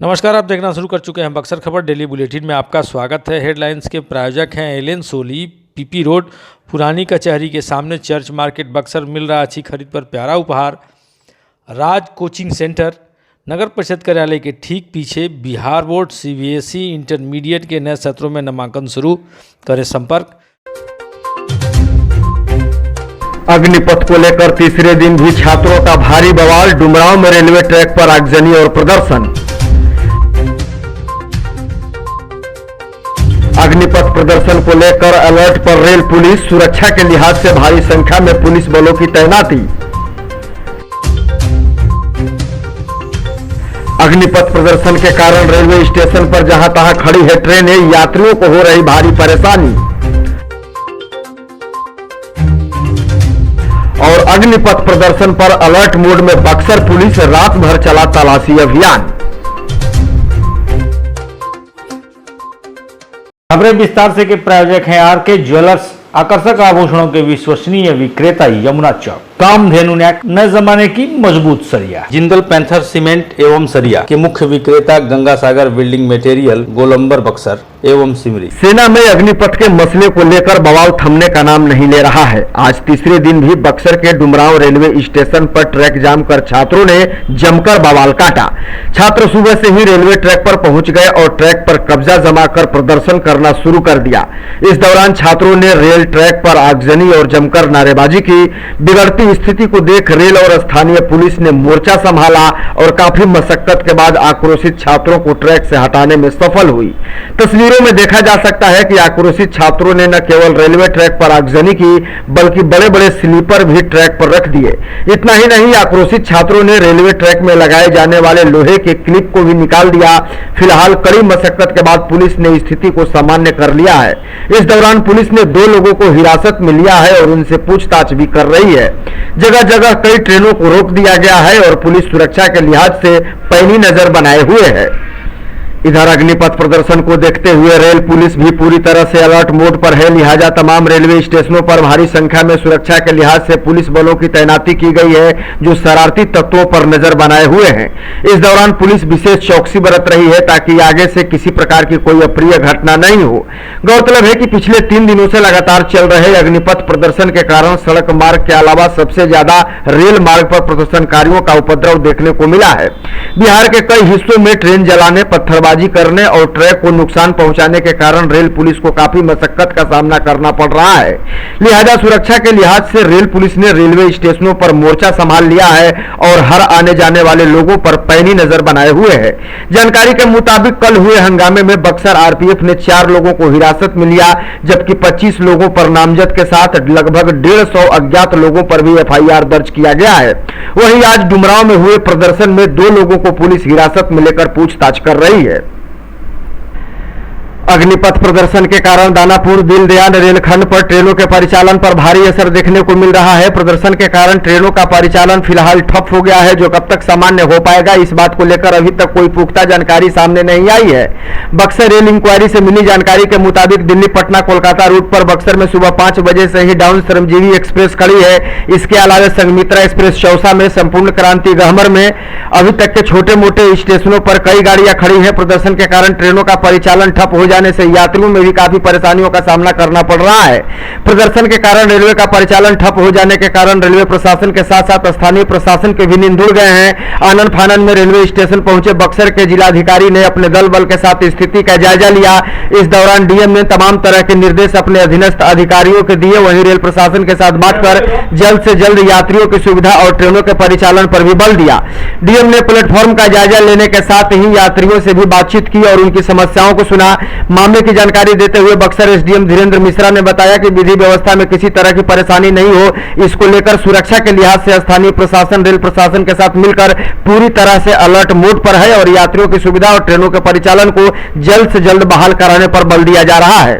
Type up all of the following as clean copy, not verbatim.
नमस्कार, आप देखना शुरू कर चुके हैं बक्सर खबर डेली बुलेटिन में आपका स्वागत है। हेडलाइंस के प्रायोजक हैं एलेन सोली। पीपी रोड पुरानी कचहरी के सामने चर्च मार्केट बक्सर। मिल रहा अच्छी खरीद पर प्यारा उपहार। राज कोचिंग सेंटर नगर परिषद कार्यालय के ठीक पीछे। बिहार बोर्ड सीबीएसई इंटरमीडिएट के नए सत्रों में नामांकन शुरू। करें संपर्क। अग्निपथ को लेकर तीसरे दिन भी छात्रों का भारी बवाल। डुमरांव में रेलवे ट्रैक पर आगजनी और प्रदर्शन। अग्निपथ प्रदर्शन को लेकर अलर्ट पर रेल पुलिस। सुरक्षा के लिहाज से भारी संख्या में पुलिस बलों की तैनाती। अग्निपथ प्रदर्शन के कारण रेलवे स्टेशन पर जहां तहां खड़ी है ट्रेनें। यात्रियों को हो रही भारी परेशानी। और अग्निपथ प्रदर्शन पर अलर्ट मोड में बक्सर पुलिस। रात भर चला तलाशी अभियान। खबरें विस्तार से के प्रायोजक हैं आरके ज्वेलर्स। आकर्षक आभूषणों के विश्वसनीय विक्रेता यमुना चौक। कामधेनु नैक नए जमाने की मजबूत सरिया। जिंदल पैंथर सीमेंट एवं सरिया के मुख्य विक्रेता गंगा सागर बिल्डिंग मटेरियल, गोलंबर बक्सर एवं सिमरी। सेना में अग्निपथ के मसले को लेकर बवाल थमने का नाम नहीं ले रहा है। आज तीसरे दिन भी बक्सर के डुमरांव रेलवे स्टेशन पर ट्रैक जाम कर छात्रों ने जमकर बवाल काटा। छात्र सुबह से ही रेलवे ट्रैक पर पहुंच गए और ट्रैक पर कब्जा जमाकर प्रदर्शन करना शुरू कर दिया। इस दौरान छात्रों ने रेल ट्रैक पर आगजनी और जमकर नारेबाजी की। बिगड़ती स्थिति को देख रेल और स्थानीय पुलिस ने मोर्चा संभाला और काफी मशक्कत के बाद आक्रोशित छात्रों को ट्रैक से हटाने में सफल हुई। तस्वीरों में देखा जा सकता है कि आक्रोशित छात्रों ने न केवल रेलवे ट्रैक पर आगजनी की बल्कि बड़े बड़े स्लीपर भी ट्रैक पर रख दिए। इतना ही नहीं, आक्रोशित छात्रों ने रेलवे ट्रैक में लगाए जाने वाले लोहे के क्लिप को भी निकाल दिया। फिलहाल कड़ी मशक्कत के बाद पुलिस ने स्थिति को सामान्य कर लिया है। इस दौरान पुलिस ने 2 लोगों को हिरासत में लिया है और उनसे पूछताछ भी कर रही है। जगह जगह कई ट्रेनों को रोक दिया गया है और पुलिस सुरक्षा के लिहाज से पैनी नजर बनाए हुए है। इधर अग्निपथ प्रदर्शन को देखते हुए रेल पुलिस भी पूरी तरह से अलर्ट मोड पर है। लिहाजा तमाम रेलवे स्टेशनों पर भारी संख्या में सुरक्षा के लिहाज से पुलिस बलों की तैनाती की गई है, जो शरारती तत्वों पर नजर बनाए हुए हैं। इस दौरान पुलिस विशेष चौकसी बरत रही है ताकि आगे से किसी प्रकार की कोई अप्रिय घटना नहीं हो। गौरतलब है कि पिछले 3 दिनों से लगातार चल रहे अग्निपथ प्रदर्शन के कारण सड़क मार्ग के अलावा सबसे ज्यादा रेल मार्ग पर प्रदर्शनकारियों का उपद्रव देखने को मिला है। बिहार के कई हिस्सों में ट्रेन जलाने, पत्थरबाजी करने और ट्रैक को नुकसान पहुंचाने के कारण रेल पुलिस को काफी मशक्कत का सामना करना पड़ रहा है। लिहाजा सुरक्षा के लिहाज से रेल पुलिस ने रेलवे स्टेशनों पर मोर्चा संभाल लिया है और हर आने जाने वाले लोगों पर पैनी नजर बनाए हुए है। जानकारी के मुताबिक कल हुए हंगामे में बक्सर आरपीएफ ने 4 लोगों को हिरासत में लिया, जबकि 25 लोगों पर नामजद के साथ लगभग 150 अज्ञात लोगों पर भी एफआईआर दर्ज किया गया है। वहीं आज डुमरांव में हुए प्रदर्शन में 2 लोगों को पुलिस हिरासत में लेकर पूछताछ कर रही है। अग्निपथ प्रदर्शन के कारण दानापुर दीनदयाल रेलखंड पर ट्रेनों के परिचालन पर भारी असर देखने को मिल रहा है। प्रदर्शन के कारण ट्रेनों का परिचालन फिलहाल ठप हो गया है, जो कब तक सामान्य हो पाएगा इस बात को लेकर अभी तक कोई पुख्ता जानकारी सामने नहीं आई है। बक्सर रेल इंक्वायरी से मिली जानकारी के मुताबिक दिल्ली पटना कोलकाता रूट पर बक्सर में सुबह 5 बजे से ही डाउन श्रमजीवी एक्सप्रेस खड़ी है। इसके अलावा संगमित्रा एक्सप्रेस चौसा में, संपूर्ण क्रांति गहमर में अभी तक के छोटे मोटे स्टेशनों पर कई गाड़ियां खड़ी है। प्रदर्शन के कारण ट्रेनों का परिचालन ठप हो जाने से यात्रियों में भी काफी परेशानियों का सामना करना पड़ रहा है। प्रदर्शन के कारण रेलवे का परिचालन ठप हो जाने के कारण रेलवे प्रशासन के साथ साथ स्थानीय प्रशासन के भी नींद उड़ गए हैं। आनन फानन में रेलवे स्टेशन पहुंचे बक्सर के जिलाधिकारी ने अपने दल बल के साथ स्थिति का जायजा लिया। इस दौरान डीएम ने तमाम तरह के निर्देश अपने अधीनस्थ अधिकारियों को दिए। वहीं रेल प्रशासन के साथ बात कर जल्द से जल्द यात्रियों की सुविधा और ट्रेनों के परिचालन पर भी बल दिया। डीएम ने प्लेटफॉर्म का जायजा लेने के साथ ही यात्रियों से भी बातचीत की और उनकी समस्याओं को सुना। मामले की जानकारी देते हुए बक्सर एसडीएम धीरेन्द्र मिश्रा ने बताया कि विधि व्यवस्था में किसी तरह की परेशानी नहीं हो, इसको लेकर सुरक्षा के लिहाज से स्थानीय प्रशासन रेल प्रशासन के साथ मिलकर पूरी तरह से अलर्ट मोड पर है और यात्रियों की सुविधा और ट्रेनों के परिचालन को जल्द से जल्द बहाल कराने पर बल दिया जा रहा है।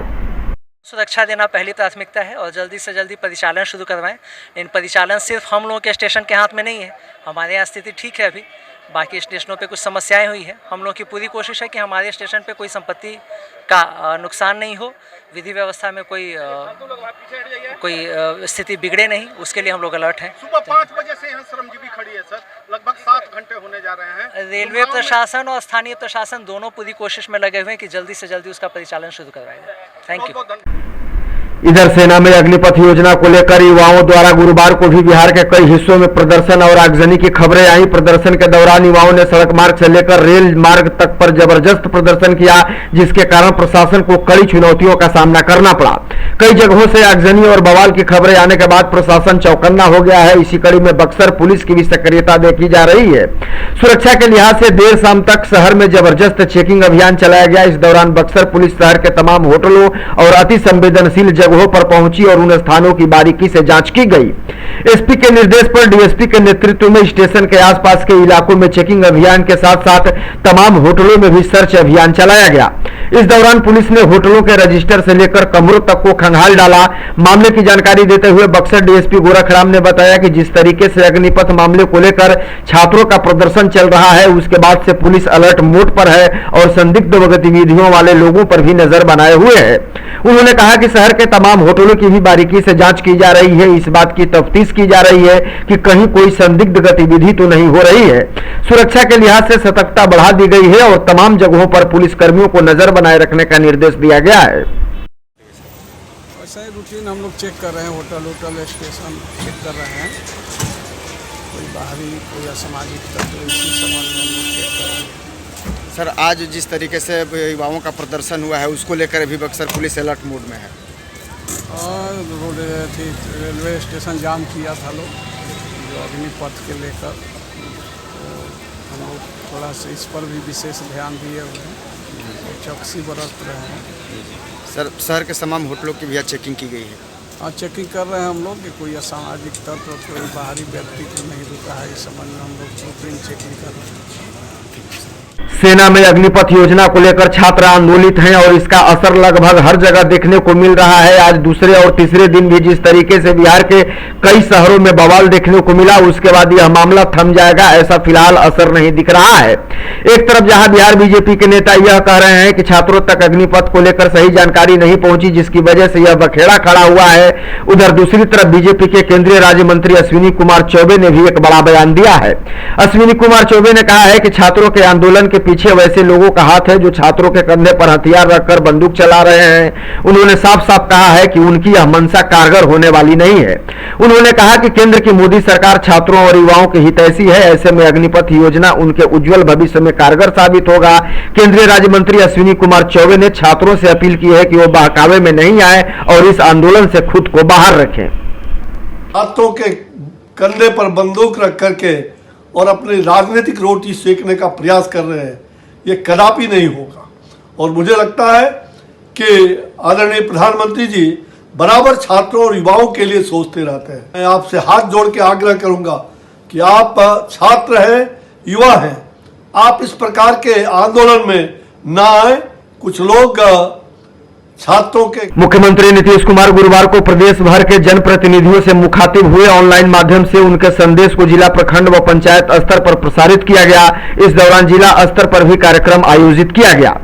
सुरक्षा देना पहली प्राथमिकता है और जल्दी से जल्दी परिचालन शुरू करवाएं। इन परिचालन सिर्फ हम लोगों के स्टेशन के हाथ में नहीं है, हमारे यहाँ स्थिति ठीक है। अभी बाकी स्टेशनों पे कुछ समस्याएं हुई हैं। हम लोग की पूरी कोशिश है कि हमारे स्टेशन पे कोई संपत्ति का नुकसान नहीं हो, विधि व्यवस्था में कोई स्थिति बिगड़े नहीं, उसके लिए हम लोग अलर्ट हैं। सुबह 5 बजे से यहाँ श्रमजीवी खड़ी है सर, लगभग 7 घंटे होने जा रहे हैं। रेलवे प्रशासन और स्थानीय प्रशासन दोनों पूरी कोशिश में लगे हुए हैं कि जल्दी से जल्दी उसका परिचालन शुरू करवाया जाए। Thank you. इधर सेना में अग्निपथ योजना को लेकर युवाओं द्वारा गुरुवार को भी बिहार के कई हिस्सों में प्रदर्शन और आगजनी की खबरें आई। प्रदर्शन के दौरान युवाओं ने सड़क मार्ग से लेकर रेल मार्ग तक पर जबरदस्त प्रदर्शन किया, जिसके कारण प्रशासन को कड़ी चुनौतियों का सामना करना पड़ा। कई जगहों से आगजनी और बवाल की खबरें आने के बाद प्रशासन चौकन्ना हो गया है। इसी कड़ी में बक्सर पुलिस की भी सक्रियता देखी जा रही है। सुरक्षा के लिहाज से देर शाम तक शहर में जबरदस्त चेकिंग अभियान चलाया गया। इस दौरान बक्सर पुलिस शहर के तमाम होटलों और अति संवेदनशील जगहों पर पहुंची और उन स्थानों की बारीकी से जांच की गई। एसपी के निर्देश पर डीएसपी के नेतृत्व में स्टेशन के आसपास के इलाकों में चेकिंग अभियान के साथ साथ तमाम होटलों में भी सर्च अभियान चलाया गया। इस दौरान पुलिस ने होटलों के रजिस्टर से लेकर कमरों तक को खंगाल डाला। मामले की जानकारी देते हुए बक्सर डीएसपी गोरखराम ने बताया कि जिस तरीके से अग्निपथ मामले को लेकर छात्रों का प्रदर्शन चल रहा है, उसके बाद से पुलिस अलर्ट मोड पर है और संदिग्ध गतिविधियों वाले लोगों पर भी नजर बनाए हुए है। उन्होंने कहा कि शहर के तमाम होटलों की भी बारीकी से जांच की जा रही है। इस बात की तफ्तीश की जा रही है कि कहीं कोई संदिग्ध गतिविधि तो नहीं हो रही है। सुरक्षा के लिहाज से सतर्कता बढ़ा दी गई है और तमाम जगहों पर पुलिस कर्मियों को नजर बनाए रखने का निर्देश दिया गया है। वैसे रूटीन हम लोग चेक कर रहे हैं, होटल स्टेशन चेक कर रहे हैं। कोई बाहरी कोई असामाजिक तत्व इसी संबंध में हम लोग चेक कर रहे हैं। सर, आज जिस तरीके से युवाओं का प्रदर्शन हुआ है उसको लेकर अभी बक्सर पुलिस अलर्ट मोड में है। और रोड रेलवे स्टेशन जाम किया था लोग जो अग्निपथ के लेकर, तो हम लोग थोड़ा सा इस पर भी विशेष ध्यान दिए हुए हैं और चौकसी बरत रहे हैं। सर, शहर के तमाम होटलों की भी चेकिंग की गई है। हाँ, चेकिंग कर रहे हैं हम लोग कि कोई असामाजिक तत्व कोई बाहरी व्यक्ति को नहीं रुका है। इस संबंध में हम लोग रूटीन चेकिंग कर रहे हैं। सेना में अग्निपथ योजना को लेकर छात्र आंदोलित हैं और इसका असर लगभग हर जगह देखने को मिल रहा है। आज दूसरे और तीसरे दिन भी जिस तरीके से बिहार के कई शहरों में बवाल देखने को मिला, उसके बाद यह मामला थम जाएगा ऐसा फिलहाल असर नहीं दिख रहा है। एक तरफ जहां बिहार बीजेपी के नेता यह कह रहे हैं कि छात्रों तक अग्निपथ को लेकर सही जानकारी नहीं पहुंची, जिसकी वजह से यह बखेड़ा खड़ा हुआ है, उधर दूसरी तरफ बीजेपी के केंद्रीय राज्य मंत्री अश्विनी कुमार चौबे ने भी एक बड़ा बयान दिया है। अश्विनी कुमार चौबे ने कहा है कि छात्रों के आंदोलन के पीछे वैसे लोगों का हाथ है जो छात्रों के कंधे पर हथियार रखकर बंदूक चला रहे हैं। उन्होंने साफ साफ कहा है कि उनकी यह मंशा कारगर होने वाली नहीं है। उन्होंने कहा कि केंद्र की मोदी सरकार छात्रों और युवाओं की हितैषी है। ऐसे में अग्निपथ योजना उनके उज्जवल भविष्य में कारगर साबित होगा। केंद्रीय राज्य मंत्री अश्विनी कुमार चौबे ने छात्रों से अपील की है कि वो बहकावे में नहीं आए और इस आंदोलन से खुद को बाहर रखें। छात्रों के कंधे पर बंदूक रख करके और अपनी राजनीतिक रोटी सेकने का प्रयास कर रहे हैं, ये कदापि नहीं होगा। और मुझे लगता है कि आदरणीय प्रधानमंत्री जी बराबर छात्रों और युवाओं के लिए सोचते रहते हैं। मैं आपसे हाथ जोड़ के आग्रह करूंगा कि आप छात्र हैं, युवा हैं, आप इस प्रकार के आंदोलन में ना आए। कुछ लोग छात्रों के मुख्यमंत्री नीतीश कुमार गुरुवार को प्रदेश भर के जनप्रतिनिधियों से मुखातिब हुए। ऑनलाइन माध्यम से उनके संदेश को जिला, प्रखंड व पंचायत स्तर पर प्रसारित किया गया। इस दौरान जिला स्तर पर भी कार्यक्रम आयोजित किया गया,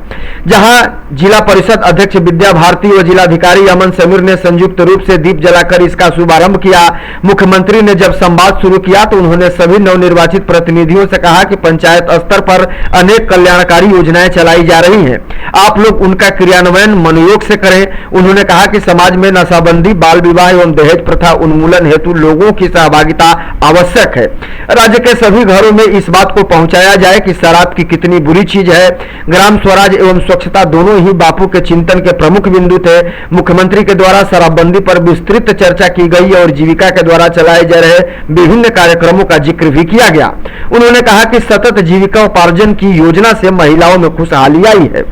जहां जिला परिषद अध्यक्ष विद्या भारती व जिलाधिकारी अमन समीर ने संयुक्त रूप से दीप जलाकर इसका शुभारंभ किया। मुख्यमंत्री ने जब संवाद शुरू किया तो उन्होंने सभी नवनिर्वाचित प्रतिनिधियों से कहा कि पंचायत स्तर पर अनेक कल्याणकारी योजनाएं चलाई जा रही हैं, आप लोग उनका क्रियान्वयन मनोयोग से करें। उन्होंने कहा कि समाज में नशाबंदी, बाल विवाह एवं दहेज प्रथा उन्मूलन हेतु लोगों की सहभागिता आवश्यक है। राज्य के सभी घरों में इस बात को पहुंचाया जाए कि शराब की कितनी बुरी चीज है। ग्राम स्वराज एवं स्वच्छता दोनों ही बापू के चिंतन के प्रमुख बिंदु थे। मुख्यमंत्री के द्वारा शराबबंदी पर विस्तृत चर्चा की गई और जीविका के द्वारा चलाए जा रहे विभिन्न कार्यक्रमों का जिक्र भी किया गया। उन्होंने कहा कि सतत जीविका उपार्जन की योजना से महिलाओं में खुशहाली आई है।